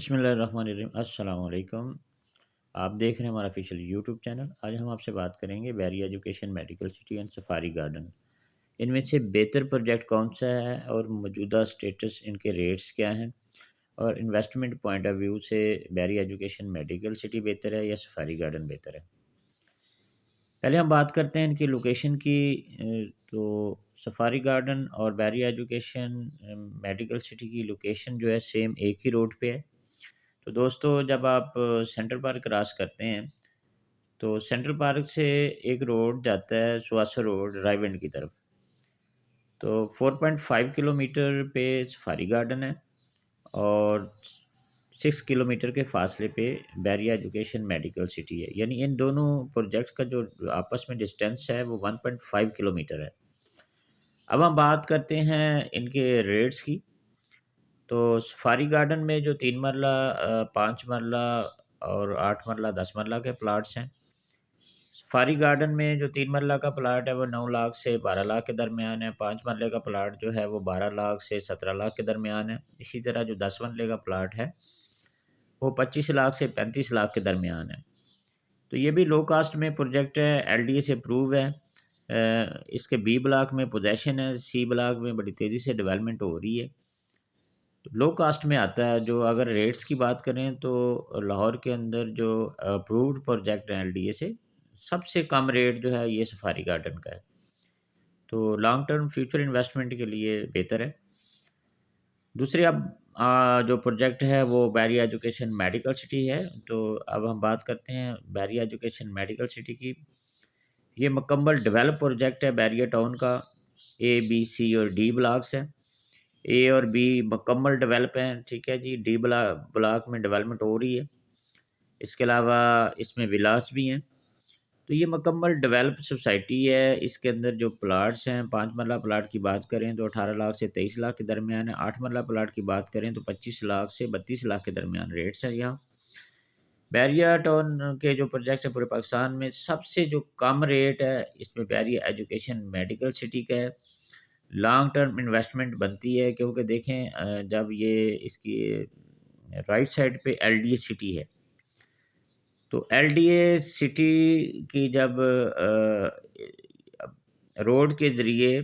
بسم اللہ الرحمن الرحیم، السلام علیکم۔ آپ دیکھ رہے ہیں ہمارا آفیشیل یوٹیوب چینل۔ آج ہم آپ سے بات کریں گے Bahria education medical city and safari garden. ان میں سے بہتر پروجیکٹ کون سا ہے اور موجودہ سٹیٹس ان کے ریٹس کیا ہیں، اور انویسٹمنٹ پوائنٹ آف ویو سے بیری ایجوکیشن میڈیکل سٹی بہتر ہے یا سفاری گارڈن بہتر ہے۔ پہلے ہم بات کرتے ہیں ان کی لوکیشن کی۔ تو سفاری گارڈن اور بیری ایجوکیشن میڈیکل سٹی کی لوکیشن جو ہے سیم ایک ہی روڈ پہ ہے۔ تو دوستو، جب آپ سینٹرل پارک کراس کرتے ہیں تو سینٹرل پارک سے ایک روڈ جاتا ہے سواسر روڈ رائیو اینڈ کی طرف۔ تو 4.5 کلومیٹر پہ سفاری گارڈن ہے اور 6 کلومیٹر کے فاصلے پہ بیری ایجوکیشن میڈیکل سٹی ہے، یعنی ان دونوں پروجیکٹس کا جو آپس میں ڈسٹینس ہے وہ 1.5 کلومیٹر ہے۔ اب ہم بات کرتے ہیں ان کے ریٹس کی۔ تو سفاری گارڈن میں جو 3 مرلہ 5 مرلہ اور 8 مرلہ 10 مرلہ کے پلاٹس ہیں، سفاری گارڈن میں جو 3 مرلہ کا پلاٹ ہے وہ 9 لاکھ سے 12 لاکھ کے درمیان ہے، 5 مرلے کا پلاٹ جو ہے وہ 12 لاکھ سے 17 لاکھ کے درمیان ہے، اسی طرح جو 10 مرلے کا پلاٹ ہے وہ 25 لاکھ سے 35 لاکھ کے درمیان ہے۔ تو یہ بھی لو کاسٹ میں پروجیکٹ ہے، ایل ڈی اے سے اپروو ہے۔ اس کے بی بلاک میں پوزیشن ہے، سی بلاک میں بڑی تیزی سے ڈیولپمنٹ ہو رہی ہے، لو کاسٹ میں آتا ہے۔ جو اگر ریٹس کی بات کریں تو لاہور کے اندر جو اپرووڈ پروجیکٹ ہیں ایل ڈی اے سے، سب سے کم ریٹ جو ہے یہ سفاری گارڈن کا ہے، تو لانگ ٹرم فیوچر انویسٹمنٹ کے لیے بہتر ہے۔ دوسرے اب جو پروجیکٹ ہے وہ بیری ایجوکیشن میڈیکل سٹی ہے۔ تو اب ہم بات کرتے ہیں بیری ایجوکیشن میڈیکل سٹی کی۔ یہ مکمل ڈیولپ پروجیکٹ ہے بیریا ٹاؤن کا، اے بی سی اور ڈی بلاکس ہیں۔ اے اور بی مکمل ڈیولپ ہیں، ٹھیک ہے جی، ڈی بلاک میں ڈیولپمنٹ ہو رہی ہے، اس کے علاوہ اس میں ولاس بھی ہیں۔ تو یہ مکمل ڈیولپ سوسائٹی ہے۔ اس کے اندر جو پلاٹس ہیں، 5 مرلہ پلاٹ کی بات کریں تو 18 لاکھ سے 23 لاکھ کے درمیان ہے، 8 مرلہ پلاٹ کی بات کریں تو 25 لاکھ سے 32 لاکھ کے درمیان ریٹس ہیں یہاں۔ بیریا ٹاؤن کے جو پروجیکٹ ہے پورے پاکستان میں سب سے جو کم ریٹ ہے اس میں بیریا ایجوکیشن میڈیکل سٹی کا ہے۔ لانگ ٹرم انویسٹمنٹ بنتی ہے، کیونکہ دیکھیں جب یہ اس کی رائٹ سائڈ پہ ایل ڈی اے سٹی ہے، تو ایل ڈی اے سٹی کی جب روڈ کے ذریعے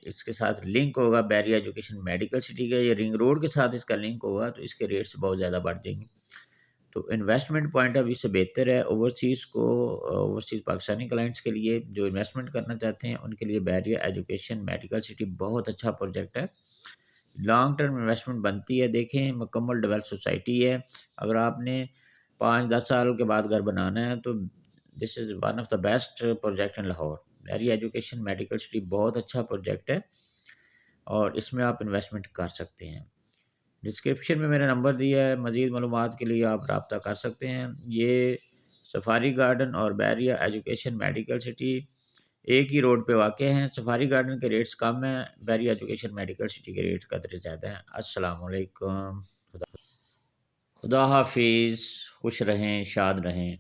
اس کے ساتھ لنک ہوگا بیری ایجوکیشن میڈیکل سٹی کا، یہ رنگ روڈ کے ساتھ اس کا لنک ہوگا، تو اس کے ریٹس بہت زیادہ بڑھ جائیں گے۔ تو انویسٹمنٹ پوائنٹ آف ویو سے بہتر ہے اوورسیز پاکستانی کلائنٹس کے لیے جو انویسٹمنٹ کرنا چاہتے ہیں ان کے لیے بیریا ایجوکیشن میڈیکل سٹی بہت اچھا پروجیکٹ ہے، لانگ ٹرم انویسٹمنٹ بنتی ہے۔ دیکھیں مکمل ڈیولپ سوسائٹی ہے، اگر آپ نے 5-10 سال کے بعد گھر بنانا ہے تو this is one of the best project in Lahore. Bahria education medical city بہت اچھا پروجیکٹ ہے اور اس میں آپ انویسٹمنٹ کر سکتے ہیں۔ ڈسکرپشن میں میرا نمبر دیا ہے، مزید معلومات کے لیے آپ رابطہ کر سکتے ہیں۔ یہ سفاری گارڈن اور بیریا ایجوکیشن میڈیکل سٹی ایک ہی روڈ پہ واقع ہیں۔ سفاری گارڈن کے ریٹس کم ہیں، بیریا ایجوکیشن میڈیکل سٹی کے ریٹ قدر زیادہ ہیں۔ السلام علیکم، خدا حافظ، خوش رہیں، شاد رہیں۔